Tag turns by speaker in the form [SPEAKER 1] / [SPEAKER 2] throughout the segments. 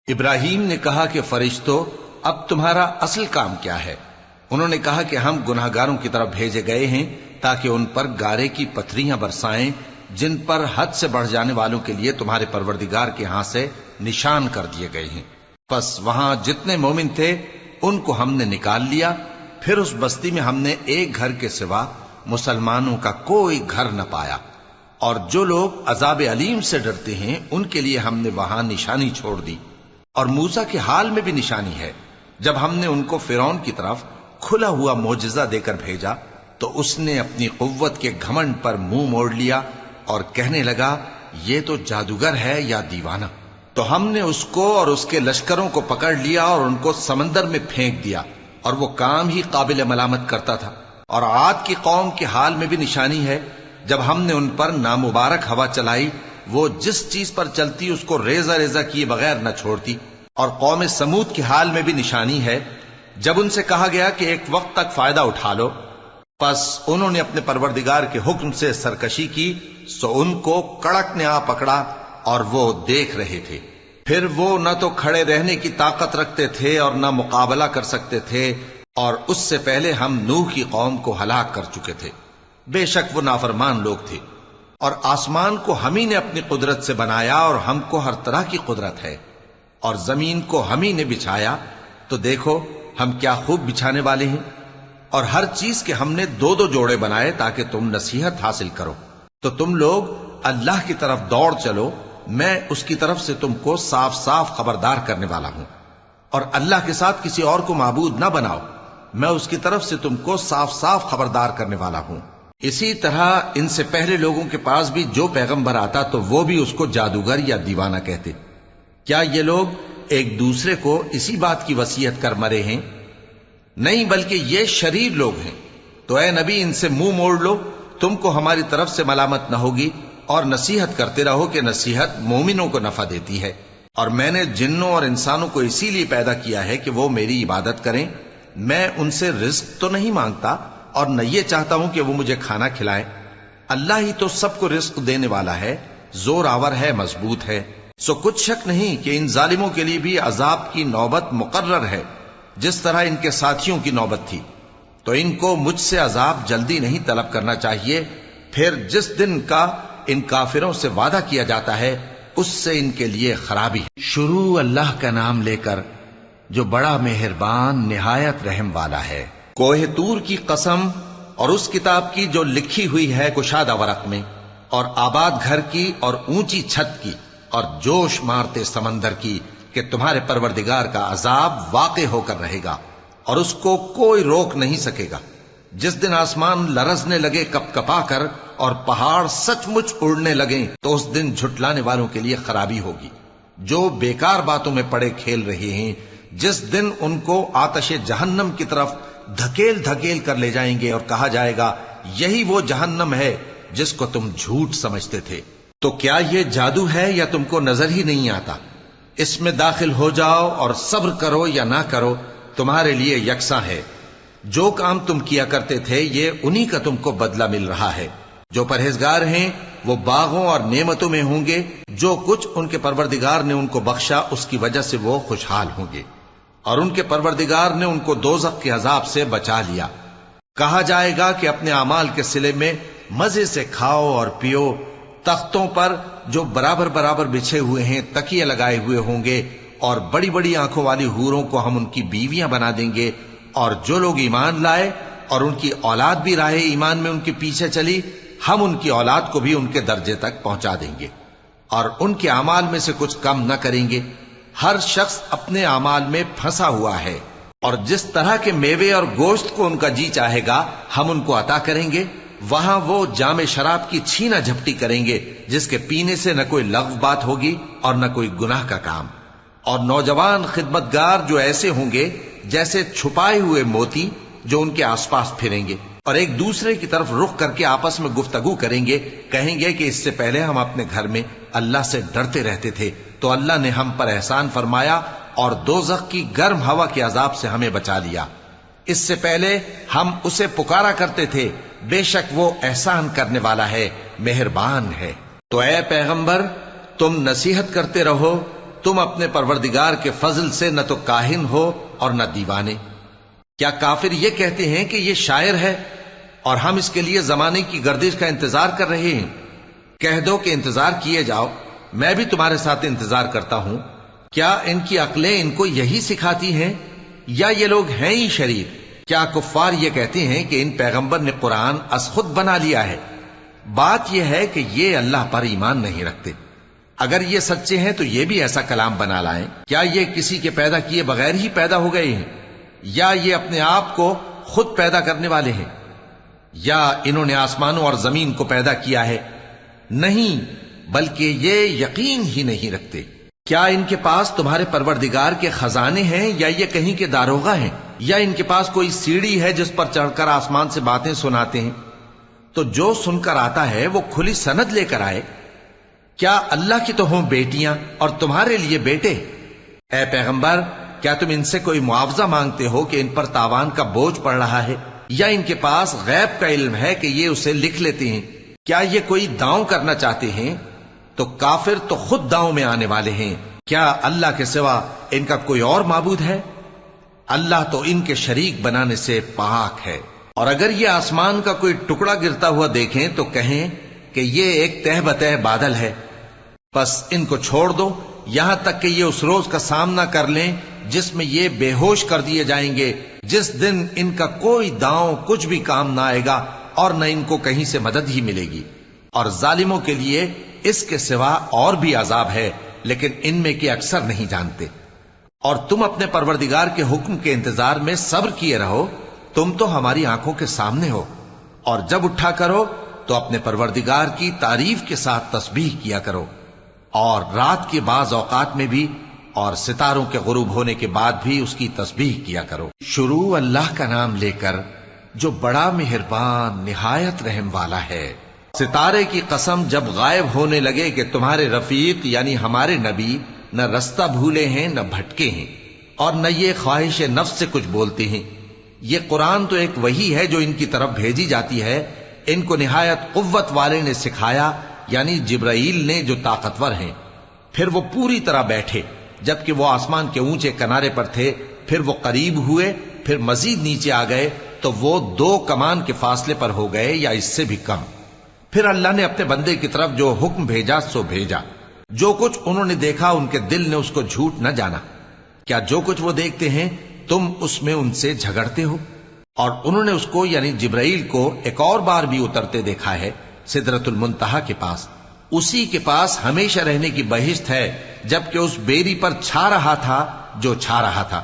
[SPEAKER 1] ابراہیم نے کہا کہ فرشتوں، اب تمہارا اصل کام کیا ہے؟ انہوں نے کہا کہ ہم گناہگاروں کی طرف بھیجے گئے ہیں تاکہ ان پر گارے کی پتھریاں برسائیں جن پر حد سے بڑھ جانے والوں کے لیے تمہارے پروردگار کے ہاں سے نشان کر دیے گئے ہیں۔ پس وہاں جتنے مومن تھے ان کو ہم نے نکال لیا، پھر اس بستی میں ہم نے ایک گھر کے سوا مسلمانوں کا کوئی گھر نہ پایا، اور جو لوگ عذاب علیم سے ڈرتے ہیں ان کے لیے ہم نے وہاں نشانی چھوڑ دی۔ اور موسیٰ کے حال میں بھی نشانی ہے، جب ہم نے ان کو فرعون کی طرف کھلا ہوا معجزہ دے کر بھیجا تو اس نے اپنی قوت کے گھمنڈ پر منہ موڑ لیا اور کہنے لگا یہ تو جادوگر ہے یا دیوانہ۔ تو ہم نے اس کو اور اس کے لشکروں کو پکڑ لیا اور ان کو سمندر میں پھینک دیا، اور وہ کام ہی قابل ملامت کرتا تھا۔ اور عاد کی قوم کے حال میں بھی نشانی ہے، جب ہم نے ان پر نامبارک ہوا چلائی، وہ جس چیز پر چلتی اس کو ریزہ ریزہ کیے بغیر نہ چھوڑتی۔ اور قوم سمود کے حال میں بھی نشانی ہے، جب ان سے کہا گیا کہ ایک وقت تک فائدہ اٹھا لو، پس انہوں نے اپنے پروردگار کے حکم سے سرکشی کی، سو ان کو کڑک نے آ پکڑا اور وہ دیکھ رہے تھے۔ پھر وہ نہ تو کھڑے رہنے کی طاقت رکھتے تھے اور نہ مقابلہ کر سکتے تھے، اور اس سے پہلے ہم نوح کی قوم کو ہلاک کر چکے تھے۔ بے شک وہ نافرمان لوگ تھے۔ اور آسمان کو ہم ہی نے اپنی قدرت سے بنایا، اور ہم کو ہر طرح کی قدرت ہے، اور زمین کو ہم ہی نے بچھایا، تو دیکھو ہم کیا خوب بچھانے والے ہیں۔ اور ہر چیز کے ہم نے دو دو جوڑے بنائے تاکہ تم نصیحت حاصل کرو۔ تو تم لوگ اللہ کی طرف دوڑ چلو، میں اس کی طرف سے تم کو صاف صاف خبردار کرنے والا ہوں۔ اور اللہ کے ساتھ کسی اور کو معبود نہ بناؤ، میں اس کی طرف سے تم کو صاف صاف خبردار کرنے والا ہوں۔ اسی طرح ان سے پہلے لوگوں کے پاس بھی جو پیغمبر آتا تو وہ بھی اس کو جادوگر یا دیوانہ کہتے۔ کیا یہ لوگ ایک دوسرے کو اسی بات کی وصیت کر مرے ہیں؟ نہیں، بلکہ یہ شریر لوگ ہیں۔ تو اے نبی ان سے منہ موڑ لو، تم کو ہماری طرف سے ملامت نہ ہوگی، اور نصیحت کرتے رہو کہ نصیحت مومنوں کو نفع دیتی ہے۔ اور میں نے جنوں اور انسانوں کو اسی لیے پیدا کیا ہے کہ وہ میری عبادت کریں۔ میں ان سے رزق تو نہیں مانگتا، اور نہ یہ چاہتا ہوں کہ وہ مجھے کھانا کھلائیں۔ اللہ ہی تو سب کو رزق دینے والا ہے، زور آور ہے، مضبوط ہے۔ سو کچھ شک نہیں کہ ان ظالموں کے لیے بھی عذاب کی نوبت مقرر ہے، جس طرح ان کے ساتھیوں کی نوبت تھی۔ تو ان کو مجھ سے عذاب جلدی نہیں طلب کرنا چاہیے، پھر جس دن کا ان کافروں سے وعدہ کیا جاتا ہے اس سے ان کے لیے خرابی ہے۔ شروع اللہ کا نام لے کر جو بڑا مہربان نہایت رحم والا ہے۔ کوہ طور کی قسم، اور اس کتاب کی جو لکھی ہوئی ہے کشادہ ورق میں، اور آباد گھر کی، اور اونچی چھت کی، اور جوش مارتے سمندر کی، کہ تمہارے پروردگار کا عذاب واقع ہو کر رہے گا اور اس کو کوئی روک نہیں سکے گا۔ جس دن آسمان لرزنے لگے کپ کپا کر اور پہاڑ سچ مچ اڑنے لگیں تو اس دن جھٹلانے والوں کے لیے خرابی ہوگی، جو بیکار باتوں میں پڑے کھیل رہے ہیں۔ جس دن ان کو آتش جہنم کی طرف دھکیل دھکیل کر لے جائیں گے اور کہا جائے گا یہی وہ جہنم ہے جس کو تم جھوٹ سمجھتے تھے۔ تو کیا یہ جادو ہے یا تم کو نظر ہی نہیں آتا؟ اس میں داخل ہو جاؤ اور صبر کرو یا نہ کرو، تمہارے لیے یکساں ہے۔ جو کام تم کیا کرتے تھے یہ انہی کا تم کو بدلہ مل رہا ہے۔ جو پرہیزگار ہیں وہ باغوں اور نعمتوں میں ہوں گے، جو کچھ ان کے پروردگار نے ان کو بخشا اس کی وجہ سے وہ خوشحال ہوں گے، اور ان کے پروردگار نے ان کو دوزخ کے عذاب سے بچا لیا۔ کہا جائے گا کہ اپنے اعمال کے صلے میں مزے سے کھاؤ اور پیو، تختوں پر جو برابر برابر بچھے ہوئے ہیں تکیے لگائے ہوئے ہوں گے، اور بڑی بڑی آنکھوں والی حوروں کو ہم ان کی بیویاں بنا دیں گے۔ اور جو لوگ ایمان لائے اور ان کی اولاد بھی راہ ایمان میں ان کے پیچھے چلی، ہم ان کی اولاد کو بھی ان کے درجے تک پہنچا دیں گے، اور ان کے اعمال میں سے کچھ کم نہ کریں گے۔ ہر شخص اپنے اعمال میں پھنسا ہوا ہے، اور جس طرح کے میوے اور گوشت کو ان کا جی چاہے گا ہم ان کو عطا کریں گے۔ وہاں وہ جام شراب کی چھینا جھپٹی کریں گے جس کے پینے سے نہ کوئی لغو بات ہوگی اور نہ کوئی گناہ کا کام۔ اور نوجوان خدمتگار جو ایسے ہوں گے جیسے چھپائے ہوئے موتی جو ان کے آس پاس پھریں گے، اور ایک دوسرے کی طرف رخ کر کے آپس میں گفتگو کریں گے، کہیں گے کہ اس سے پہلے ہم اپنے گھر میں اللہ سے ڈرتے رہتے تھے تو اللہ نے ہم پر احسان فرمایا اور دوزخ کی گرم ہوا کے عذاب سے ہمیں بچا لیا۔ اس سے پہلے ہم اسے پکارا کرتے تھے، بے شک وہ احسان کرنے والا ہے، مہربان ہے۔ تو اے پیغمبر تم نصیحت کرتے رہو تم اپنے پروردگار کے فضل سے نہ تو کاہن ہو اور نہ دیوانے۔ کیا کافر یہ کہتے ہیں کہ یہ شاعر ہے اور ہم اس کے لیے زمانے کی گردش کا انتظار کر رہے ہیں؟ کہہ دو کہ انتظار کیے جاؤ، میں بھی تمہارے ساتھ انتظار کرتا ہوں۔ کیا ان کی عقلیں ان کو یہی سکھاتی ہیں یا یہ لوگ ہیں ہی شریر؟ کیا کفار یہ کہتے ہیں کہ ان پیغمبر نے قرآن از خود بنا لیا ہے؟ بات یہ ہے کہ یہ اللہ پر ایمان نہیں رکھتے۔ اگر یہ سچے ہیں تو یہ بھی ایسا کلام بنا لائیں۔ کیا یہ کسی کے پیدا کیے بغیر ہی پیدا ہو گئے ہیں یا یہ اپنے آپ کو خود پیدا کرنے والے ہیں؟ یا انہوں نے آسمانوں اور زمین کو پیدا کیا ہے؟ نہیں، بلکہ یہ یقین ہی نہیں رکھتے۔ کیا ان کے پاس تمہارے پروردگار کے خزانے ہیں یا یہ کہیں کے داروغہ ہیں؟ یا ان کے پاس کوئی سیڑھی ہے جس پر چڑھ کر آسمان سے باتیں سناتے ہیں؟ تو جو سن کر آتا ہے وہ کھلی سند لے کر آئے۔ کیا اللہ کی تو ہوں بیٹیاں اور تمہارے لیے بیٹے؟ اے پیغمبر، کیا تم ان سے کوئی معاوضہ مانگتے ہو کہ ان پر تاوان کا بوجھ پڑ رہا ہے؟ یا ان کے پاس غیب کا علم ہے کہ یہ اسے لکھ لیتے ہیں؟ کیا یہ کوئی داؤں کرنا چاہتے ہیں؟ تو کافر تو خود داؤں میں آنے والے ہیں۔ کیا اللہ کے سوا ان کا کوئی اور معبود ہے؟ اللہ تو ان کے شریک بنانے سے پاک ہے۔ اور اگر یہ آسمان کا کوئی ٹکڑا گرتا ہوا دیکھیں تو کہیں کہ یہ ایک تہ بتہ بادل ہے، بس ان کو چھوڑ دو یہاں تک کہ یہ اس روز کا سامنا کر لیں جس میں یہ بے ہوش کر دیے جائیں گے، جس دن ان کا کوئی داؤں کچھ بھی کام نہ آئے گا اور نہ ان کو کہیں سے مدد ہی ملے گی۔ اور ظالموں کے لیے اس کے سوا اور بھی عذاب ہے، لیکن ان میں کے اکثر نہیں جانتے۔ اور تم اپنے پروردگار کے حکم کے انتظار میں صبر کیے رہو، تم تو ہماری آنکھوں کے سامنے ہو۔ اور جب اٹھا کرو تو اپنے پروردگار کی تعریف کے ساتھ تسبیح کیا کرو، اور رات کے بعض اوقات میں بھی اور ستاروں کے غروب ہونے کے بعد بھی اس کی تسبیح کیا کرو۔ شروع اللہ کا نام لے کر جو بڑا مہربان نہایت رحم والا ہے۔ ستارے کی قسم جب غائب ہونے لگے کہ تمہارے رفیق یعنی ہمارے نبی نہ رستہ بھولے ہیں نہ بھٹکے ہیں، اور نہ یہ خواہش نفس سے کچھ بولتے ہیں۔ یہ قرآن تو ایک وحی ہے جو ان کی طرف بھیجی جاتی ہے، ان کو نہایت قوت والے نے سکھایا، یعنی جبرائیل نے جو طاقتور ہیں۔ پھر وہ پوری طرح بیٹھے جبکہ وہ آسمان کے اونچے کنارے پر تھے، پھر وہ قریب ہوئے، پھر مزید نیچے آ گئے تو وہ 2 کمان کے فاصلے پر ہو گئے یا اس سے بھی کم۔ پھر اللہ نے اپنے بندے کی طرف جو حکم بھیجا سو بھیجا۔ جو کچھ انہوں نے دیکھا ان کے دل نے اس کو جھوٹ نہ جانا۔ کیا جو کچھ وہ دیکھتے ہیں تم اس میں ان سے جھگڑتے ہو؟ اور انہوں نے اس کو یعنی جبرائیل کو ایک اور بار بھی اترتے دیکھا ہے سدرۃ المنتہا کے پاس۔ اسی کے پاس ہمیشہ رہنے کی بہشت ہے، جبکہ اس بیری پر چھا رہا تھا جو چھا رہا تھا۔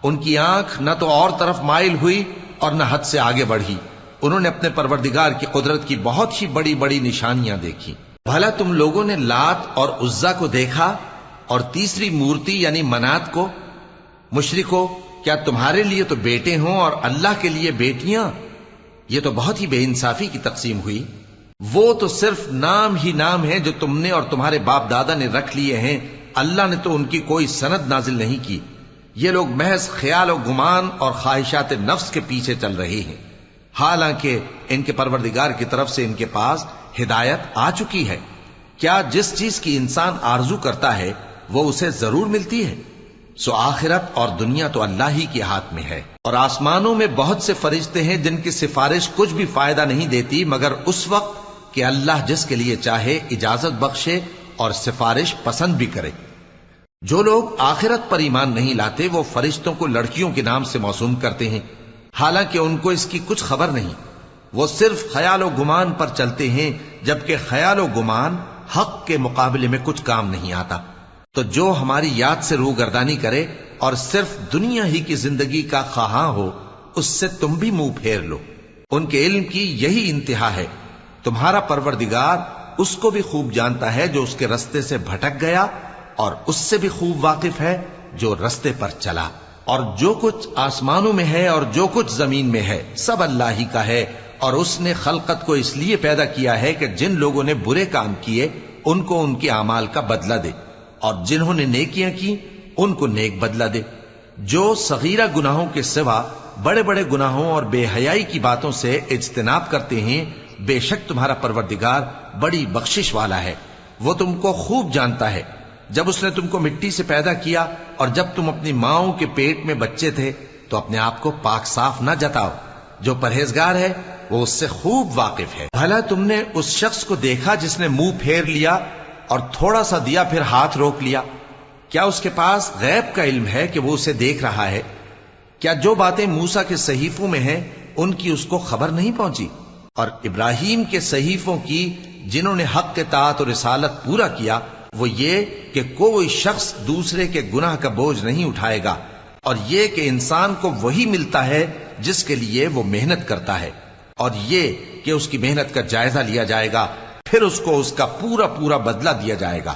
[SPEAKER 1] ان کی آنکھ نہ تو اور طرف مائل ہوئی اور نہ حد سے آگے بڑھی۔ انہوں نے اپنے پروردگار کی قدرت کی بہت ہی بڑی بڑی نشانیاں دیکھی۔ بھلا تم لوگوں نے لات اور عزا کو دیکھا اور تیسری مورتی یعنی منات کو؟ مشرکو، کیا تمہارے لیے تو بیٹے ہوں اور اللہ کے لیے بیٹیاں؟ یہ تو بہت ہی بے انصافی کی تقسیم ہوئی۔ وہ تو صرف نام ہی نام ہے جو تم نے اور تمہارے باپ دادا نے رکھ لیے ہیں، اللہ نے تو ان کی کوئی سند نازل نہیں کی۔ یہ لوگ محض خیال و گمان اور خواہشات نفس کے پیچھے چل رہے ہیں، حالانکہ ان کے پروردگار کی طرف سے ان کے پاس ہدایت آ چکی ہے۔ کیا جس چیز کی انسان آرزو کرتا ہے وہ اسے ضرور ملتی ہے؟ سو آخرت اور دنیا تو اللہ ہی کے ہاتھ میں ہے۔ اور آسمانوں میں بہت سے فرشتے ہیں جن کی سفارش کچھ بھی فائدہ نہیں دیتی مگر اس وقت کہ اللہ جس کے لیے چاہے اجازت بخشے اور سفارش پسند بھی کرے۔ جو لوگ آخرت پر ایمان نہیں لاتے وہ فرشتوں کو لڑکیوں کے نام سے موسوم کرتے ہیں، حالانکہ ان کو اس کی کچھ خبر نہیں۔ وہ صرف خیال و گمان پر چلتے ہیں، جبکہ خیال و گمان حق کے مقابلے میں کچھ کام نہیں آتا۔ تو جو ہماری یاد سے روگردانی کرے اور صرف دنیا ہی کی زندگی کا خواہاں ہو، اس سے تم بھی منہ پھیر لو۔ ان کے علم کی یہی انتہا ہے۔ تمہارا پروردگار اس کو بھی خوب جانتا ہے جو اس کے رستے سے بھٹک گیا، اور اس سے بھی خوب واقف ہے جو رستے پر چلا۔ اور جو کچھ آسمانوں میں ہے اور جو کچھ زمین میں ہے سب اللہ ہی کا ہے، اور اس نے خلقت کو اس لیے پیدا کیا ہے کہ جن لوگوں نے برے کام کیے ان کو ان کے اعمال کا بدلہ دے، اور جنہوں نے نیکیاں کی ان کو نیک بدلہ دے۔ جو صغیرہ گناہوں کے سوا بڑے بڑے گناہوں اور بے حیائی کی باتوں سے اجتناب کرتے ہیں، بے شک تمہارا پروردگار بڑی بخشش والا ہے، وہ تم کو خوب جانتا ہے۔ جب اس نے تم کو مٹی سے پیدا کیا اور جب تم اپنی ماؤں کے پیٹ میں بچے تھے تو اپنے آپ کو پاک صاف نہ جتاؤ. جو پرہیزگار ہے وہ اس سے خوب واقف ہے. بھلا تم نے اس شخص کو دیکھا جس نے منہ پھیر لیا اور تھوڑا سا دیا پھر ہاتھ روک لیا؟ کیا اس کے پاس غیب کا علم ہے کہ وہ اسے دیکھ رہا ہے؟ کیا جو باتیں موسیٰ کے صحیفوں میں ہیں ان کی اس کو خبر نہیں پہنچی؟ اور ابراہیم کے صحیفوں کی جنہوں نے حق اطاعت اور رسالت پورا کیا وہ یہ کہ کوئی شخص دوسرے کے گناہ کا بوجھ نہیں اٹھائے گا، اور یہ کہ انسان کو وہی ملتا ہے جس کے لیے وہ محنت کرتا ہے، اور یہ کہ اس کی محنت کا جائزہ لیا جائے گا، پھر اس کو اس کا پورا پورا بدلہ دیا جائے گا،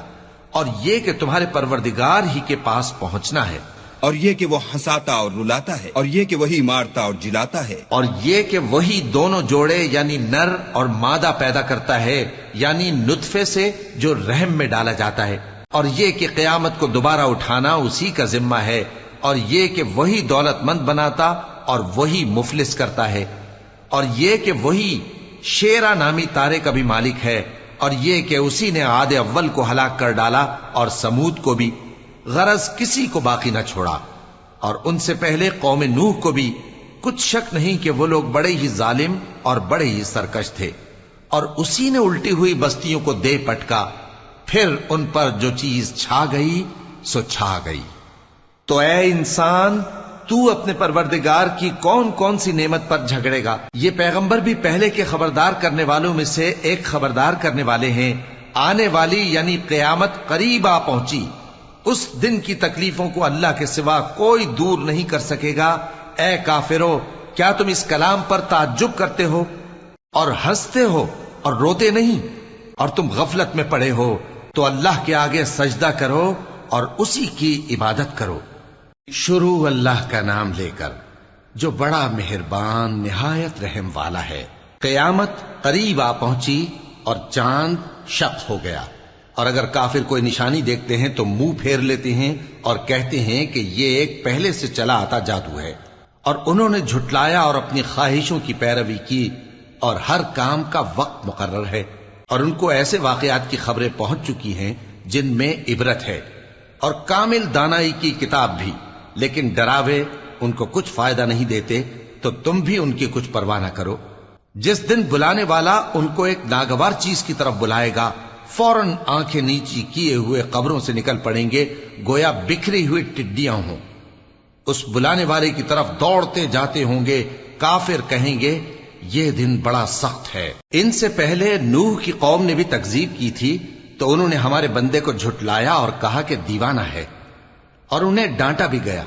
[SPEAKER 1] اور یہ کہ تمہارے پروردگار ہی کے پاس پہنچنا ہے،
[SPEAKER 2] اور یہ کہ وہ ہنساتا اور رلاتا ہے، اور یہ کہ وہی مارتا اور جلاتا ہے،
[SPEAKER 1] اور یہ کہ وہی دونوں جوڑے یعنی نر اور مادہ پیدا کرتا ہے یعنی نطفے سے جو رحم میں ڈالا جاتا ہے، اور یہ کہ قیامت کو دوبارہ اٹھانا اسی کا ذمہ ہے، اور یہ کہ وہی دولت مند بناتا اور وہی مفلس کرتا ہے، اور یہ کہ وہی شیرا نامی تارے کا بھی مالک ہے، اور یہ کہ اسی نے عاد اول کو ہلاک کر ڈالا اور سمود کو بھی، غرض کسی کو باقی نہ چھوڑا، اور ان سے پہلے قوم نوح کو بھی. کچھ شک نہیں کہ وہ لوگ بڑے ہی ظالم اور بڑے ہی سرکش تھے، اور اسی نے الٹی ہوئی بستیوں کو دے پٹکا، پھر ان پر جو چیز چھا گئی سو چھا گئی. تو اے انسان، تو اپنے پروردگار کی کون کون سی نعمت پر جھگڑے گا؟ یہ پیغمبر بھی پہلے کے خبردار کرنے والوں میں سے ایک خبردار کرنے والے ہیں. آنے والی یعنی قیامت قریب آ پہنچی، اس دن کی تکلیفوں کو اللہ کے سوا کوئی دور نہیں کر سکے گا. اے کافرو، کیا تم اس کلام پر تعجب کرتے ہو اور ہنستے ہو اور روتے نہیں؟ اور تم غفلت میں پڑے ہو تو اللہ کے آگے سجدہ کرو اور اسی کی عبادت کرو. شروع اللہ کا نام لے کر جو بڑا مہربان نہایت رحم والا ہے. قیامت قریب آ پہنچی اور چاند شق ہو گیا، اور اگر کافر کوئی نشانی دیکھتے ہیں تو منہ پھیر لیتے ہیں اور کہتے ہیں کہ یہ ایک پہلے سے چلا آتا جادو ہے. اور انہوں نے جھٹلایا اور اپنی خواہشوں کی پیروی کی، اور ہر کام کا وقت مقرر ہے، اور ان کو ایسے واقعات کی خبریں پہنچ چکی ہیں جن میں عبرت ہے، اور کامل دانائی کی کتاب بھی، لیکن ڈراوے ان کو کچھ فائدہ نہیں دیتے، تو تم بھی ان کی کچھ پرواہ نہ کرو. جس دن بلانے والا ان کو ایک ناگوار چیز کی طرف بلائے گا، فوراً آنکھیں نیچی کیے ہوئے قبروں سے نکل پڑیں گے گویا بکھری ہوئی ٹڈیاں ہوں. اس بلانے والے کی طرف دوڑتے جاتے ہوں گے. کافر کہیں گے یہ دن بڑا سخت ہے. ان سے پہلے نوح کی قوم نے بھی تکذیب کی تھی تو انہوں نے ہمارے بندے کو جھٹلایا اور کہا کہ دیوانہ ہے، اور انہیں ڈانٹا بھی گیا.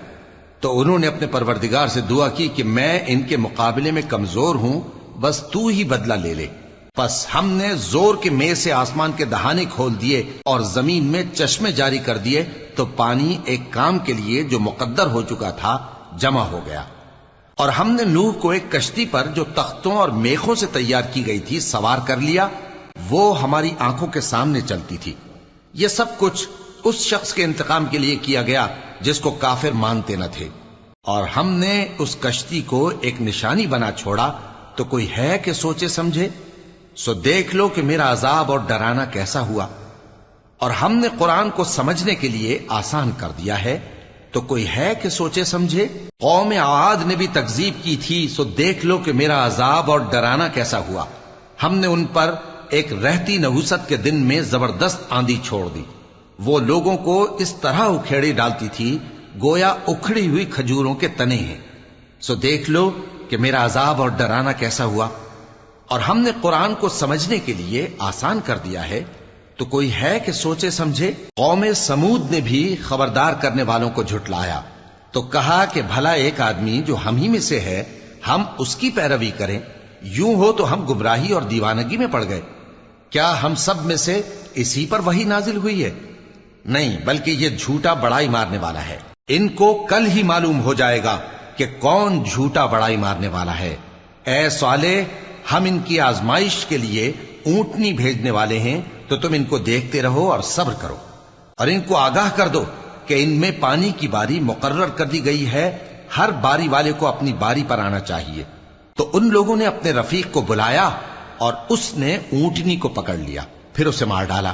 [SPEAKER 1] تو انہوں نے اپنے پروردگار سے دعا کی کہ میں ان کے مقابلے میں کمزور ہوں، بس تو ہی بدلہ لے لے. پس ہم نے زور کے مے سے آسمان کے دہانے کھول دیے اور زمین میں چشمے جاری کر دیے، تو پانی ایک کام کے لیے جو مقدر ہو چکا تھا جمع ہو گیا. اور ہم نے نوح کو ایک کشتی پر جو تختوں اور میخوں سے تیار کی گئی تھی سوار کر لیا، وہ ہماری آنکھوں کے سامنے چلتی تھی. یہ سب کچھ اس شخص کے انتقام کے لیے کیا گیا جس کو کافر مانتے نہ تھے. اور ہم نے اس کشتی کو ایک نشانی بنا چھوڑا، تو کوئی ہے کہ سوچے سمجھے؟ سو دیکھ لو کہ میرا عذاب اور ڈرانا کیسا ہوا. اور ہم نے قرآن کو سمجھنے کے لیے آسان کر دیا ہے، تو کوئی ہے کہ سوچے سمجھے؟ قوم عاد نے بھی تکذیب کی تھی، سو دیکھ لو کہ میرا عذاب اور ڈرانا کیسا ہوا. ہم نے ان پر ایک رہتی نحوست کے دن میں زبردست آندھی چھوڑ دی. وہ لوگوں کو اس طرح اکھیڑی ڈالتی تھی گویا اکھڑی ہوئی کھجوروں کے تنے ہیں. سو دیکھ لو کہ میرا عذاب اور ڈرانا کیسا ہوا. اور ہم نے قرآن کو سمجھنے کے لیے آسان کر دیا ہے، تو کوئی ہے کہ سوچے سمجھے؟ قوم سمود نے بھی خبردار کرنے والوں کو جھٹلایا، تو کہا کہ بھلا ایک آدمی جو ہم ہی میں سے ہے ہم اس کی پیروی کریں؟ یوں ہو تو ہم گمراہی اور دیوانگی میں پڑ گئے. کیا ہم سب میں سے اسی پر وحی نازل ہوئی ہے؟ نہیں، بلکہ یہ جھوٹا بڑائی مارنے والا ہے. ان کو کل ہی معلوم ہو جائے گا کہ کون جھوٹا بڑائی مارنے والا ہے. اے صالح، ہم ان کی آزمائش کے لیے اونٹنی بھیجنے والے ہیں، تو تم ان کو دیکھتے رہو اور صبر کرو، اور ان کو آگاہ کر دو کہ ان میں پانی کی باری مقرر کر دی گئی ہے، ہر باری والے کو اپنی باری پر آنا چاہیے. تو ان لوگوں نے اپنے رفیق کو بلایا اور اس نے اونٹنی کو پکڑ لیا، پھر اسے مار ڈالا.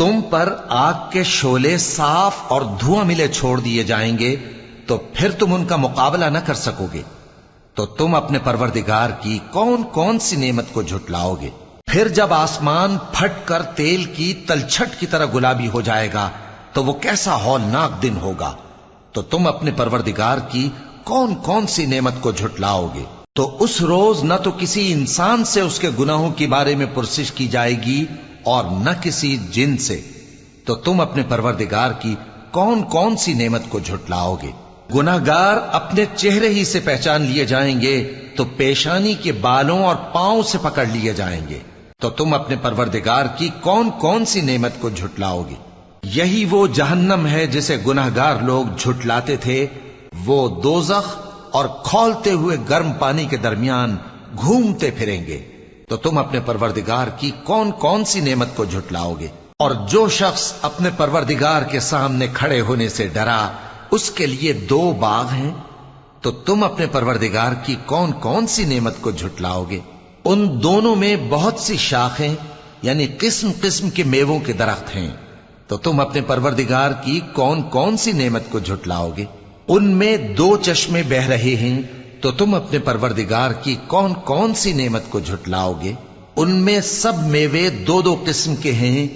[SPEAKER 1] تم پر آگ کے شعلے صاف اور دھواں ملے چھوڑ دیے جائیں گے تو پھر تم ان کا مقابلہ نہ کر سکو گے، تو تم اپنے پروردگار کی کون کون سی نعمت کو جھٹلاؤ گے؟ پھر جب آسمان پھٹ کر تیل کی تلچھٹ کی طرح گلابی ہو جائے گا تو وہ کیسا ہولناک دن ہوگا، تو تم اپنے پروردگار کی کون کون سی نعمت کو جھٹلاؤ گے؟ تو اس روز نہ تو کسی انسان سے اس کے گناہوں کے بارے میں پرسش کی جائے گی اور نہ کسی جن سے، تو تم اپنے پروردگار کی کون کون سی نعمت کو جھٹلاؤ گے؟ گناہگار اپنے چہرے ہی سے پہچان لیے جائیں گے تو پیشانی کے بالوں اور پاؤں سے پکڑ لیے جائیں گے، تو تم اپنے پروردگار کی کون کون سی نعمت کو جھٹلاؤ گے؟ یہی وہ جہنم ہے جسے گناہگار لوگ جھٹلاتے تھے، وہ دوزخ اور کھولتے ہوئے گرم پانی کے درمیان گھومتے پھریں گے، تو تم اپنے پروردگار کی کون کون سی نعمت کو جھٹلاؤ گے؟ اور جو شخص اپنے پروردگار کے سامنے کھڑے ہونے سے ڈرا اس کے لیے 2 باغ ہیں، تو تم اپنے پروردگار کی کون کون سی نعمت کو جھٹلاؤ گے؟ ان دونوں میں بہت سی شاخیں یعنی قسم قسم کے میووں کے درخت ہیں، تو تم اپنے پروردگار کی کون کون سی نعمت کو جھٹلاؤ گے؟ ان میں 2 چشمے بہ رہے ہیں، تو تم اپنے پروردگار کی کون کون سی نعمت کو جھٹلاؤ گے؟ ان میں سب میوے 2 قسم کے ہیں،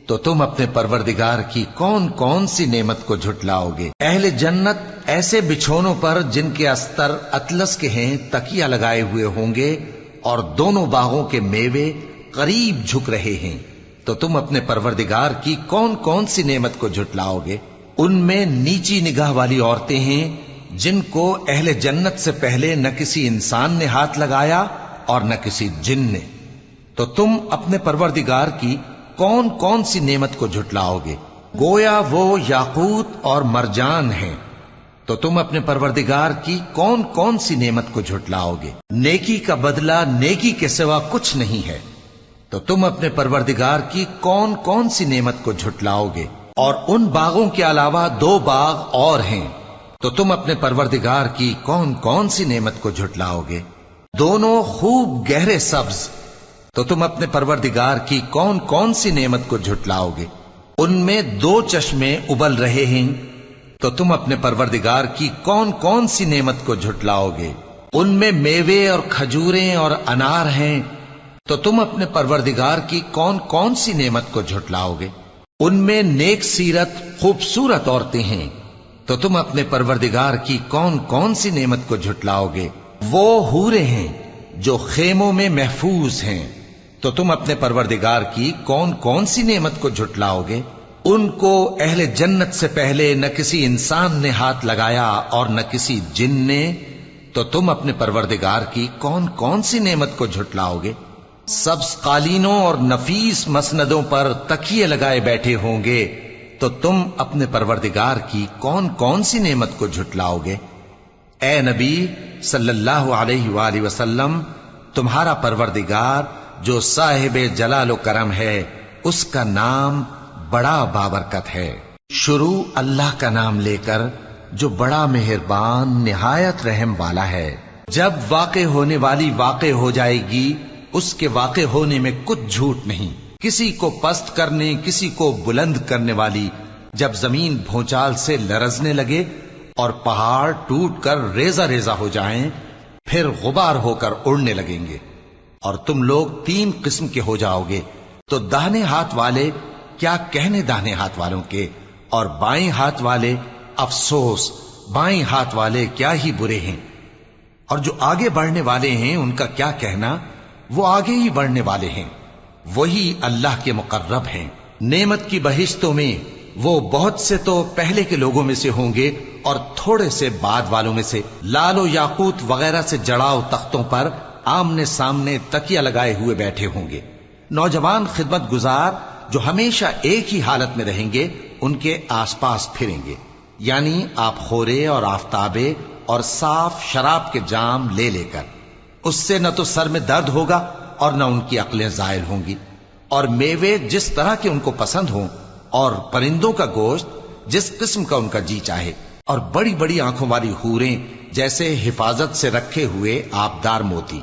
[SPEAKER 1] تو تم اپنے پروردگار کی کون کون سی نعمت کو جھٹلاؤ گے؟ اہل جنت ایسے بچھونوں پر جن کے استر اطلس کے ہیں تکیہ لگائے ہوئے ہوں گے، اور دونوں باغوں کے میوے قریب جھک رہے ہیں، تو تم اپنے پروردگار کی کون کون سی نعمت کو جھٹلاؤ گے؟ ان میں نیچی نگاہ والی عورتیں ہیں جن کو اہل جنت سے پہلے نہ کسی انسان نے ہاتھ لگایا اور نہ کسی جن نے، تو تم اپنے پروردگار کی کون کون سی نعمت کو جھٹلاؤ گے؟ گویا وہ یاقوت اور مرجان ہیں، تو تم اپنے پروردگار کی کون کون سی نعمت کو جھٹلاؤ گے؟ نیکی کا بدلہ نیکی کے سوا کچھ نہیں ہے، تو تم اپنے پروردگار کی کون کون سی نعمت کو جھٹلاؤ گے؟ اور ان باغوں کے علاوہ 2 باغ اور ہیں، تو تم اپنے پروردگار کی کون کون سی نعمت کو جھٹلاؤ گے؟ دونوں خوب گہرے سبز، تو تم اپنے پروردگار کی کون کون سی نعمت کو جھٹلاؤ گے؟ ان میں 2 چشمے ابل رہے ہیں، تو تم اپنے پروردگار کی کون کون سی نعمت کو جھٹلاؤ گے؟ ان میں میوے اور کھجوریں اور انار ہیں، تو تم اپنے پروردگار کی کون کون سی نعمت کو جھٹلاؤ گے؟ ان میں نیک سیرت خوبصورت عورتیں ہیں، تو تم اپنے پروردگار کی کون کون سی نعمت کو جھٹلاؤ گے؟ وہ حوریں ہیں جو خیموں میں محفوظ ہیں، تو تم اپنے پروردگار کی کون کون سی نعمت کو جھٹلاؤ گے؟ ان کو اہل جنت سے پہلے نہ کسی انسان نے ہاتھ لگایا اور نہ کسی جن نے، تو تم اپنے پروردگار کی کون کون سی نعمت کو جھٹلاؤ گے؟ سبز قالینوں اور نفیس مسندوں پر تکیے لگائے بیٹھے ہوں گے، تو تم اپنے پروردگار کی کون کون سی نعمت کو جھٹلاؤ گے؟ اے نبی صلی اللہ علیہ وآلہ وسلم، تمہارا پروردگار جو صاحب جلال و کرم ہے، اس کا نام بڑا بابرکت ہے۔ شروع اللہ کا نام لے کر جو بڑا مہربان نہایت رحم والا ہے۔ جب واقع ہونے والی واقع ہو جائے گی، اس کے واقع ہونے میں کچھ جھوٹ نہیں، کسی کو پست کرنے کسی کو بلند کرنے والی، جب زمین بھونچال سے لرزنے لگے اور پہاڑ ٹوٹ کر ریزہ ریزہ ہو جائیں، پھر غبار ہو کر اڑنے لگیں گے، اور تم لوگ 3 قسم کے ہو جاؤ گے، تو داہنے ہاتھ والے کیا کہنے داہنے ہاتھ والوں کے، اور بائیں ہاتھ والے افسوس، بائیں ہاتھ والے کیا ہی برے ہیں، اور جو آگے بڑھنے والے ہیں ان کا کیا کہنا، وہ آگے ہی بڑھنے والے ہیں، وہی اللہ کے مقرب ہیں۔ نعمت کی بہشتوں میں وہ بہت سے تو پہلے کے لوگوں میں سے ہوں گے اور تھوڑے سے بعد والوں میں سے، لال و یاقوت وغیرہ سے جڑاؤ تختوں پر آمنے سامنے تکیہ لگائے ہوئے بیٹھے ہوں گے۔ نوجوان خدمت گزار جو ہمیشہ ایک ہی حالت میں رہیں گے ان کے آس پاس پھریں گے، یعنی آپ خورے اور آفتابے اور صاف شراب کے جام لے لے کر، اس سے نہ تو سر میں درد ہوگا اور نہ ان کی عقلیں زائل ہوں گی، اور میوے جس طرح کے ان کو پسند ہوں، اور پرندوں کا گوشت جس قسم کا ان کا جی چاہے، اور بڑی بڑی آنکھوں والی حوریں جیسے حفاظت سے رکھے ہوئے آبدار موتی۔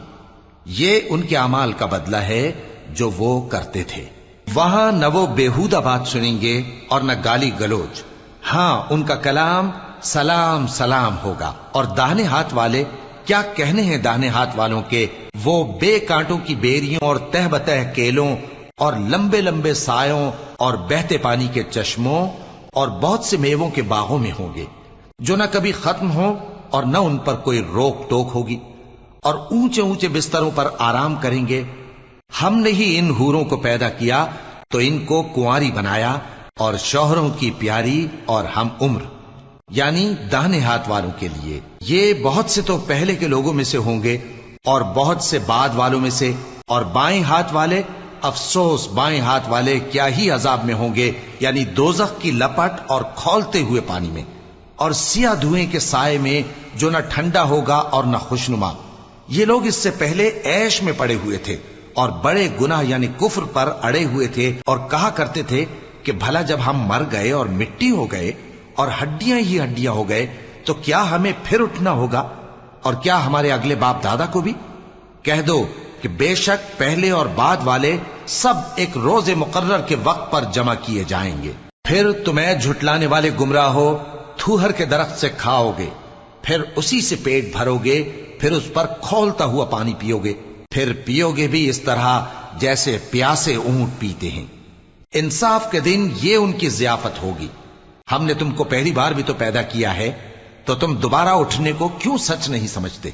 [SPEAKER 1] یہ ان کے اعمال کا بدلہ ہے جو وہ کرتے تھے۔ وہاں نہ وہ بیہودہ بات سنیں گے اور نہ گالی گلوچ. ہاں ان کا کلام سلام سلام ہوگا. اور داہنے ہاتھ والے کیا کہنے ہیں داہنے ہاتھ والوں کے؟ وہ بے کانٹوں کی بیریوں اور تہ بتہ کیلوں اور لمبے لمبے سایوں اور بہتے پانی کے چشموں اور بہت سے میووں کے باغوں میں ہوں گے جو نہ کبھی ختم ہو اور نہ ان پر کوئی روک ٹوک ہوگی. اور اونچے اونچے بستروں پر آرام کریں گے. ہم نے ہی ان حوروں کو پیدا کیا تو ان کو کنواری بنایا اور شوہروں کی پیاری اور ہم عمر، یعنی داہنے ہاتھ والوں کے لیے. یہ بہت سے تو پہلے کے لوگوں میں سے ہوں گے اور بہت سے بعد والوں میں سے. اور بائیں ہاتھ والے، افسوس بائیں ہاتھ والے کیا ہی عذاب میں ہوں گے، یعنی دوزخ کی لپٹ اور کھولتے ہوئے پانی میں اور سیاہ دھوئیں کے سائے میں جو نہ ٹھنڈا ہوگا اور نہ خوشنما. یہ لوگ اس سے پہلے عیش میں پڑے ہوئے تھے اور بڑے گناہ یعنی کفر پر اڑے ہوئے تھے اور کہا کرتے تھے کہ بھلا جب ہم مر گئے اور مٹی ہو گئے اور ہڈیاں ہی ہڈیاں ہو گئے تو کیا ہمیں پھر اٹھنا ہوگا؟ اور کیا ہمارے اگلے باپ دادا کو بھی؟ کہہ دو کہ بے شک پہلے اور بعد والے سب ایک روز مقرر کے وقت پر جمع کیے جائیں گے. پھر تمہیں جھٹلانے والے گمراہ ہو تھوہر کے درخت سے کھاؤ گے، پھر اسی سے پیٹ بھرو گے، پھر اس پر کھولتا ہوا پانی پیو گے، پھر پیو گے بھی اس طرح جیسے پیاسے اونٹ پیتے ہیں. انصاف کے دن یہ ان کی ضیافت ہوگی. ہم نے تم کو پہلی بار بھی تو پیدا کیا ہے تو تم دوبارہ اٹھنے کو کیوں سچ نہیں سمجھتے؟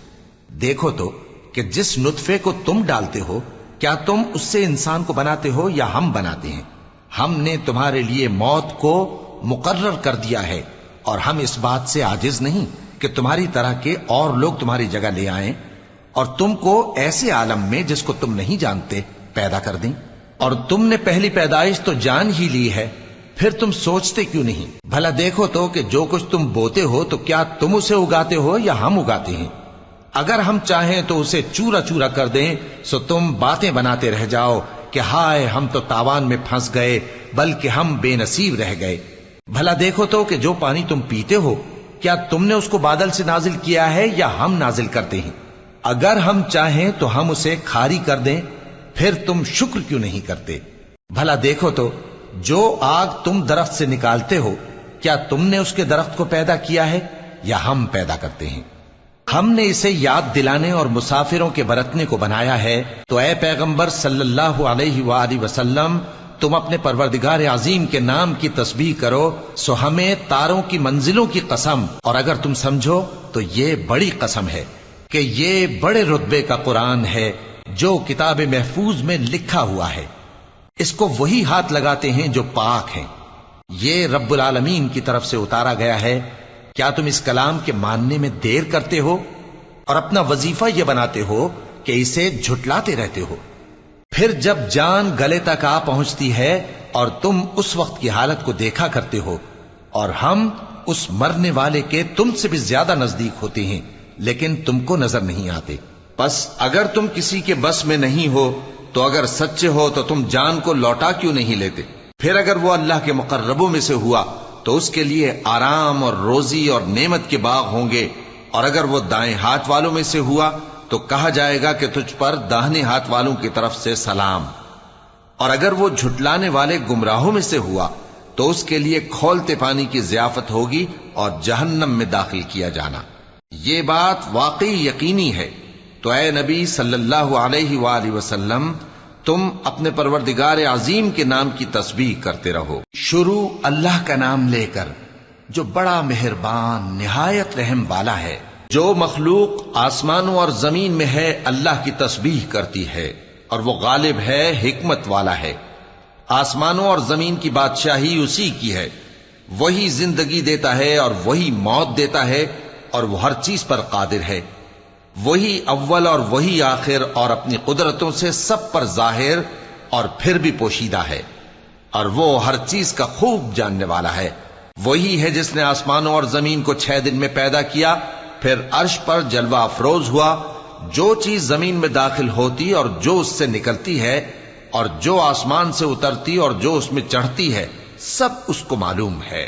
[SPEAKER 1] دیکھو تو کہ جس نطفے کو تم ڈالتے ہو کیا تم اس سے انسان کو بناتے ہو یا ہم بناتے ہیں؟ ہم نے تمہارے لیے موت کو مقرر کر دیا ہے اور ہم اس بات سے عاجز نہیں کہ تمہاری طرح کے اور لوگ تمہاری جگہ لے آئیں اور تم کو ایسے عالم میں جس کو تم نہیں جانتے پیدا کر دیں. اور تم نے پہلی پیدائش تو جان ہی لی ہے، پھر تم سوچتے کیوں نہیں؟ بھلا دیکھو تو کہ جو کچھ تم بوتے ہو تو کیا تم اسے اگاتے ہو یا ہم اگاتے ہیں؟ اگر ہم چاہیں تو اسے چورا چورا کر دیں سو تم باتیں بناتے رہ جاؤ کہ ہائے ہم تو تاوان میں پھنس گئے، بلکہ ہم بے نصیب رہ گئے. بھلا دیکھو تو کہ جو پانی تم پیتے ہو کیا تم نے اس کو بادل سے نازل کیا ہے یا ہم نازل کرتے ہیں؟ اگر ہم چاہیں تو ہم اسے کھاری کر دیں، پھر تم شکر کیوں نہیں کرتے؟ بھلا دیکھو تو جو آگ تم درخت سے نکالتے ہو کیا تم نے اس کے درخت کو پیدا کیا ہے یا ہم پیدا کرتے ہیں؟ ہم نے اسے یاد دلانے اور مسافروں کے برتنے کو بنایا ہے. تو اے پیغمبر صلی اللہ علیہ وآلہ وسلم تم اپنے پروردگار عظیم کے نام کی تسبیح کرو سو ہمیں تاروں کی منزلوں کی قسم، اور اگر تم سمجھو تو یہ بڑی قسم ہے کہ یہ بڑے رتبے کا قرآن ہے جو کتاب محفوظ میں لکھا ہوا ہے. اس کو وہی ہاتھ لگاتے ہیں جو پاک ہیں. یہ رب العالمین کی طرف سے اتارا گیا ہے. کیا تم اس کلام کے ماننے میں دیر کرتے ہو اور اپنا وظیفہ یہ بناتے ہو کہ اسے جھٹلاتے رہتے ہو؟ پھر جب جان گلے تک آ پہنچتی ہے اور تم اس وقت کی حالت کو دیکھا کرتے ہو اور ہم اس مرنے والے کے تم سے بھی زیادہ نزدیک ہوتے ہیں لیکن تم کو نظر نہیں آتے. بس اگر تم کسی کے بس میں نہیں ہو تو اگر سچے ہو تو تم جان کو لوٹا کیوں نہیں لیتے؟ پھر اگر وہ اللہ کے مقربوں میں سے ہوا تو اس کے لیے آرام اور روزی اور نعمت کے باغ ہوں گے، اور اگر وہ دائیں ہاتھ والوں میں سے ہوا تو کہا جائے گا کہ تجھ پر داہنے ہاتھ والوں کی طرف سے سلام. اور اگر وہ جھٹلانے والے گمراہوں میں سے ہوا تو اس کے لیے کھولتے پانی کی ضیافت ہوگی اور جہنم میں داخل کیا جانا. یہ بات واقعی یقینی ہے. تو اے نبی صلی اللہ علیہ وآلہ وسلم تم اپنے پروردگار عظیم کے نام کی تسبیح کرتے رہو. شروع اللہ کا نام لے کر جو بڑا مہربان نہایت رحم والا ہے. جو مخلوق آسمانوں اور زمین میں ہے اللہ کی تسبیح کرتی ہے اور وہ غالب ہے، حکمت والا ہے. آسمانوں اور زمین کی بادشاہی اسی کی ہے. وہی زندگی دیتا ہے اور وہی موت دیتا ہے اور وہ ہر چیز پر قادر ہے. وہی اول اور وہی آخر اور اپنی قدرتوں سے سب پر ظاہر اور پھر بھی پوشیدہ ہے، اور وہ ہر چیز کا خوب جاننے والا ہے. وہی ہے جس نے آسمانوں اور زمین کو 6 دن میں پیدا کیا، پھر عرش پر جلوہ افروز ہوا. جو چیز زمین میں داخل ہوتی اور جو اس سے نکلتی ہے اور جو آسمان سے اترتی اور جو اس میں چڑھتی ہے سب اس کو معلوم ہے.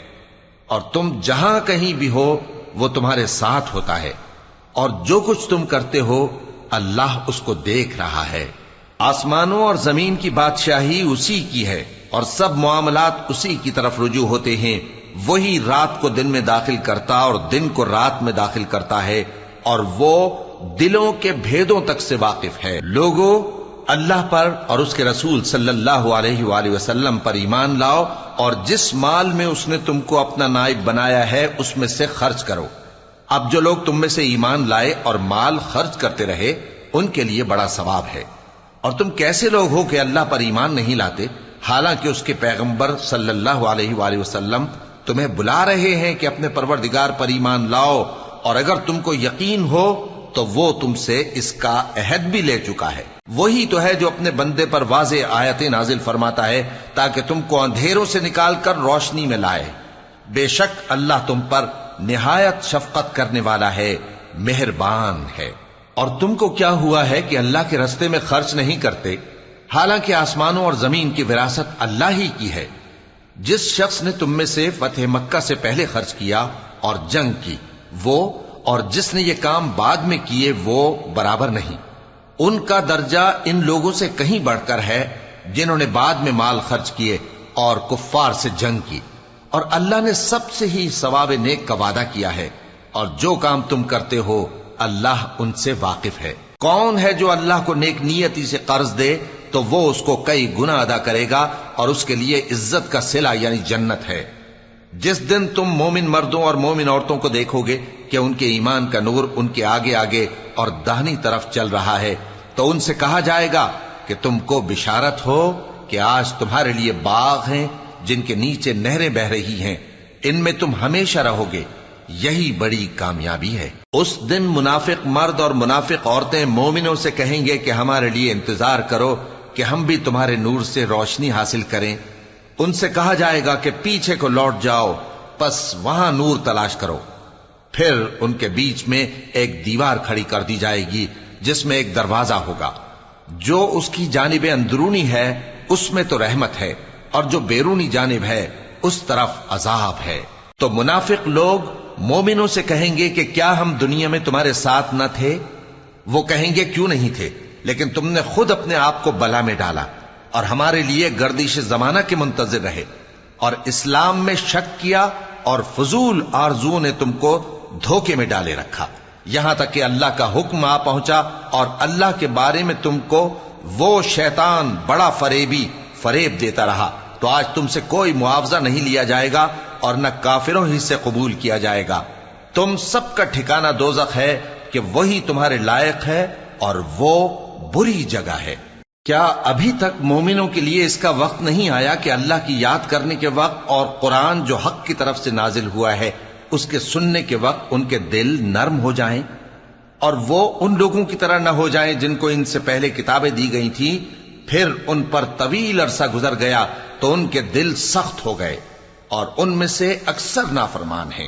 [SPEAKER 1] اور تم جہاں کہیں بھی ہو وہ تمہارے ساتھ ہوتا ہے، اور جو کچھ تم کرتے ہو اللہ اس کو دیکھ رہا ہے. آسمانوں اور زمین کی بادشاہی اسی کی ہے اور سب معاملات اسی کی طرف رجوع ہوتے ہیں. وہی رات کو دن میں داخل کرتا اور دن کو رات میں داخل کرتا ہے اور وہ دلوں کے بھیدوں تک سے واقف ہے. لوگوں، اللہ پر اور اس کے رسول صلی اللہ علیہ وآلہ وسلم پر ایمان لاؤ اور جس مال میں اس نے تم کو اپنا نائب بنایا ہے اس میں سے خرچ کرو. اب جو لوگ تم میں سے ایمان لائے اور مال خرچ کرتے رہے ان کے لیے بڑا ثواب ہے. اور تم کیسے لوگ ہو کہ اللہ پر ایمان نہیں لاتے حالانکہ اس کے پیغمبر صلی اللہ علیہ وآلہ وسلم تمہیں بلا رہے ہیں کہ اپنے پروردگار پر ایمان لاؤ، اور اگر تم کو یقین ہو تو وہ تم سے اس کا عہد بھی لے چکا ہے. وہی تو ہے جو اپنے بندے پر واضح آیتیں نازل فرماتا ہے تاکہ تم کو اندھیروں سے نکال کر روشنی میں لائے. بے شک اللہ تم پر نہایت شفقت کرنے والا ہے، مہربان ہے. اور تم کو کیا ہوا ہے کہ اللہ کے رستے میں خرچ نہیں کرتے حالانکہ آسمانوں اور زمین کی وراثت اللہ ہی کی ہے. جس شخص نے تم میں سے فتح مکہ سے پہلے خرچ کیا اور جنگ کی، وہ اور جس نے یہ کام بعد میں کیے وہ برابر نہیں. ان کا درجہ ان لوگوں سے کہیں بڑھ کر ہے جنہوں نے بعد میں مال خرچ کیے اور کفار سے جنگ کی. اور اللہ نے سب سے ہی ثواب نیک کا وعدہ کیا ہے، اور جو کام تم کرتے ہو اللہ ان سے واقف ہے. کون ہے جو اللہ کو نیک نیتی سے قرض دے تو وہ اس کو کئی گنا ادا کرے گا اور اس کے لیے عزت کا صلہ یعنی جنت ہے. جس دن تم مومن مردوں اور مومن عورتوں کو دیکھو گے کہ ان کے ایمان کا نور ان کے آگے آگے اور داہنی طرف چل رہا ہے تو ان سے کہا جائے گا کہ تم کو بشارت ہو کہ آج تمہارے لیے باغ ہیں جن کے نیچے نہریں بہ رہی ہیں، ان میں تم ہمیشہ رہو گے، یہی بڑی کامیابی ہے. اس دن منافق مرد اور منافق عورتیں مومنوں سے کہیں گے کہ ہمارے لیے انتظار کرو کہ ہم بھی تمہارے نور سے روشنی حاصل کریں. ان سے کہا جائے گا کہ پیچھے کو لوٹ جاؤ، پس وہاں نور تلاش کرو. پھر ان کے بیچ میں ایک دیوار کھڑی کر دی جائے گی جس میں ایک دروازہ ہوگا. جو اس کی جانب اندرونی ہے اس میں تو رحمت ہے، اور جو بیرونی جانب ہے اس طرف عذاب ہے. تو منافق لوگ مومنوں سے کہیں گے کہ کیا ہم دنیا میں تمہارے ساتھ نہ تھے؟ وہ کہیں گے کیوں نہیں تھے، لیکن تم نے خود اپنے آپ کو بلا میں ڈالا اور ہمارے لیے گردش زمانہ کے منتظر رہے اور اسلام میں شک کیا اور فضول آرزوؤں نے تم کو دھوکے میں ڈالے رکھا، یہاں تک کہ اللہ کا حکم آ پہنچا اور اللہ کے بارے میں تم کو وہ شیطان بڑا فریب دیتا رہا. تو آج تم سے کوئی معاوضہ نہیں لیا جائے گا اور نہ کافروں ہی سے قبول کیا جائے گا. تم سب کا ٹھکانہ دوزخ ہے کہ وہی تمہارے لائق ہے اور وہ بری جگہ ہے. کیا ابھی تک مومنوں کے لیے اس کا وقت نہیں آیا کہ اللہ کی یاد کرنے کے وقت اور قرآن جو حق کی طرف سے نازل ہوا ہے اس کے سننے کے وقت ان کے دل نرم ہو جائیں اور وہ ان لوگوں کی طرح نہ ہو جائیں جن کو ان سے پہلے کتابیں دی گئی تھیں، پھر ان پر طویل عرصہ گزر گیا تو ان کے دل سخت ہو گئے اور ان میں سے اکثر نافرمان ہیں.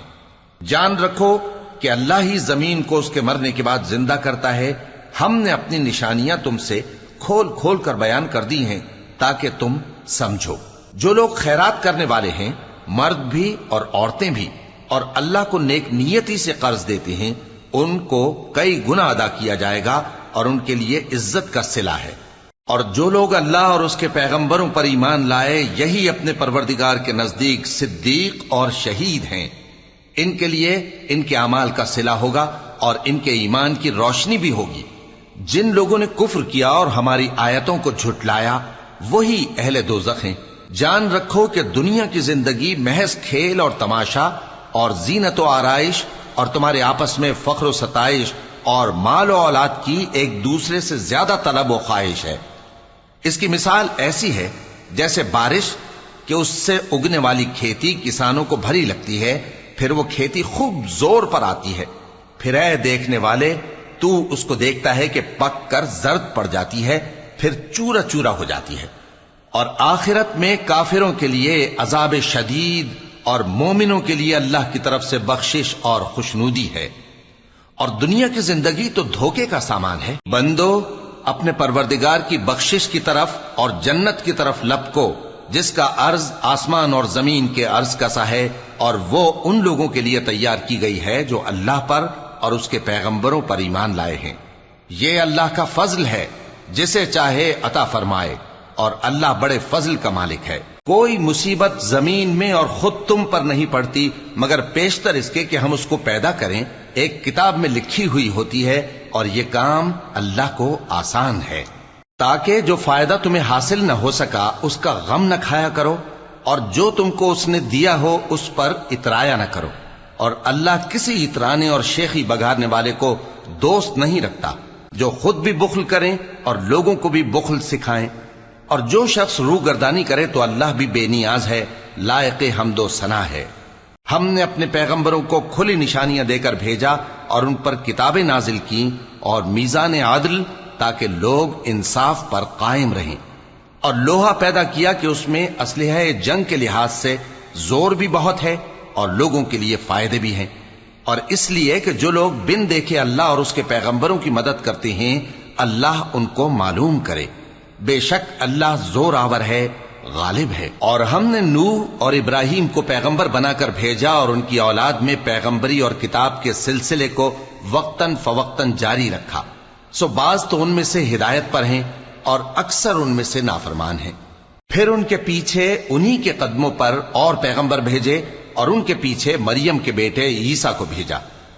[SPEAKER 1] جان رکھو کہ اللہ ہی زمین کو اس کے مرنے کے بعد زندہ کرتا ہے. ہم نے اپنی نشانیاں تم سے کھول کھول کر بیان کر دی ہیں تاکہ تم سمجھو. جو لوگ خیرات کرنے والے ہیں، مرد بھی اور عورتیں بھی، اور اللہ کو نیک نیتی سے قرض دیتے ہیں، ان کو کئی گنا ادا کیا جائے گا اور ان کے لیے عزت کا صلہ ہے. اور جو لوگ اللہ اور اس کے پیغمبروں پر ایمان لائے یہی اپنے پروردگار کے نزدیک صدیق اور شہید ہیں. ان کے لیے ان کے اعمال کا صلہ ہوگا اور ان کے ایمان کی روشنی بھی ہوگی. جن لوگوں نے کفر کیا اور ہماری آیتوں کو جھٹلایا وہی اہل دوزخ ہیں. جان رکھو کہ دنیا کی زندگی محض کھیل اور تماشا اور زینت و آرائش اور تمہارے آپس میں فخر و ستائش اور مال و اولاد کی ایک دوسرے سے زیادہ طلب و خواہش ہے. اس کی مثال ایسی ہے جیسے بارش کہ اس سے اگنے والی کھیتی کسانوں کو بھری لگتی ہے، پھر وہ کھیتی خوب زور پر آتی ہے، پھر اے دیکھنے والے تو اس کو دیکھتا ہے کہ پک کر زرد پڑ جاتی ہے، پھر چورا چورا ہو جاتی ہے. اور آخرت میں کافروں کے لیے عذاب شدید اور مومنوں کے لیے اللہ کی طرف سے بخشش اور خوشنودی ہے. اور دنیا کی زندگی تو دھوکے کا سامان ہے. بندو اپنے پروردگار کی بخشش کی طرف اور جنت کی طرف لپکو جس کا عرض آسمان اور زمین کے عرض کا سا ہے، اور وہ ان لوگوں کے لیے تیار کی گئی ہے جو اللہ پر اور اس کے پیغمبروں پر ایمان لائے ہیں. یہ اللہ کا فضل ہے جسے چاہے عطا فرمائے، اور اللہ بڑے فضل کا مالک ہے۔ کوئی مصیبت زمین میں اور خود تم پر نہیں پڑتی مگر پیشتر اس کے کہ ہم اس کو پیدا کریں، ایک کتاب میں لکھی ہوئی ہوتی ہے، اور یہ کام اللہ کو آسان ہے۔ تاکہ جو فائدہ تمہیں حاصل نہ ہو سکا اس کا غم نہ کھایا کرو، اور جو تم کو اس نے دیا ہو اس پر اترایا نہ کرو، اور اللہ کسی اترانے اور شیخی بگاڑنے والے کو دوست نہیں رکھتا، جو خود بھی بخل کریں اور لوگوں کو بھی بخل سکھائیں۔ اور جو شخص روگردانی کرے تو اللہ بھی بے نیاز ہے، لائق حمد و ثنا ہے۔ ہم نے اپنے پیغمبروں کو کھلی نشانیاں دے کر بھیجا اور ان پر کتابیں نازل کی اور میزان عدل، تاکہ لوگ انصاف پر قائم رہیں، اور لوہا پیدا کیا کہ اس میں اسلحہ جنگ کے لحاظ سے زور بھی بہت ہے اور لوگوں کے لیے فائدے بھی ہیں، اور اس لیے کہ جو لوگ بن دیکھے اللہ اور اس کے پیغمبروں کی مدد کرتے ہیں اللہ ان کو معلوم کرے۔ بے شک اللہ زور آور ہے، غالب ہے۔ اور ہم نے نوح اور ابراہیم کو پیغمبر بنا کر بھیجا اور ان کی اولاد میں پیغمبری اور کتاب کے سلسلے کو وقتاً فوقتاً جاری رکھا، سو بعض تو ان میں سے ہدایت پر ہیں اور اکثر ان میں سے نافرمان ہیں۔ پھر ان کے پیچھے انہی کے قدموں پر اور پیغمبر بھیجے، اور ان کے پیچھے مریم کے بیٹے عیسیٰ کو بھیجا،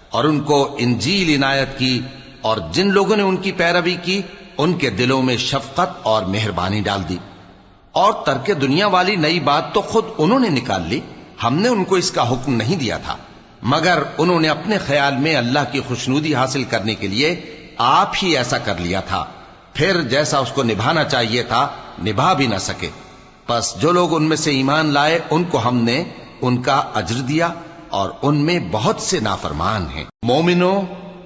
[SPEAKER 1] اور ان کو انجیل عنایت کی، اور جن لوگوں نے ان کی پیروی کی ان کے دلوں میں شفقت اور مہربانی ڈال دی۔ اور ترک دنیا والی نئی بات تو خود انہوں نے نکال لی، ہم نے ان کو اس کا حکم نہیں دیا تھا، مگر انہوں نے اپنے خیال میں اللہ کی خوشنودی حاصل کرنے کے لیے آپ ہی ایسا کر لیا تھا، پھر جیسا اس کو نبھانا چاہیے تھا نبھا بھی نہ سکے۔ پس جو لوگ ان میں سے ایمان لائے ان کو ہم نے ان کا اجر دیا، اور ان میں بہت سے نافرمان ہیں۔ مومنو،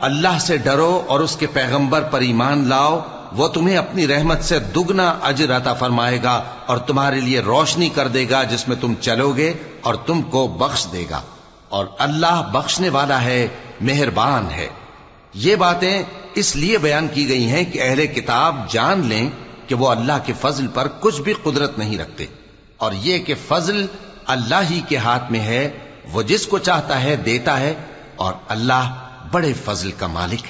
[SPEAKER 1] اللہ سے ڈرو اور اس کے پیغمبر پر ایمان لاؤ، وہ تمہیں اپنی رحمت سے دگنا اجر عطا فرمائے گا اور تمہارے لیے روشنی کر دے گا جس میں تم چلو گے، اور تم کو بخش دے گا، اور اللہ بخشنے والا ہے، مہربان ہے۔ یہ باتیں اس لیے بیان کی گئی ہیں کہ اہل کتاب جان لیں کہ وہ اللہ کے فضل پر کچھ بھی قدرت نہیں رکھتے، اور یہ کہ فضل اللہ ہی کے ہاتھ میں ہے، وہ جس کو چاہتا ہے دیتا ہے، اور اللہ بڑے فضل کا مالک ہے۔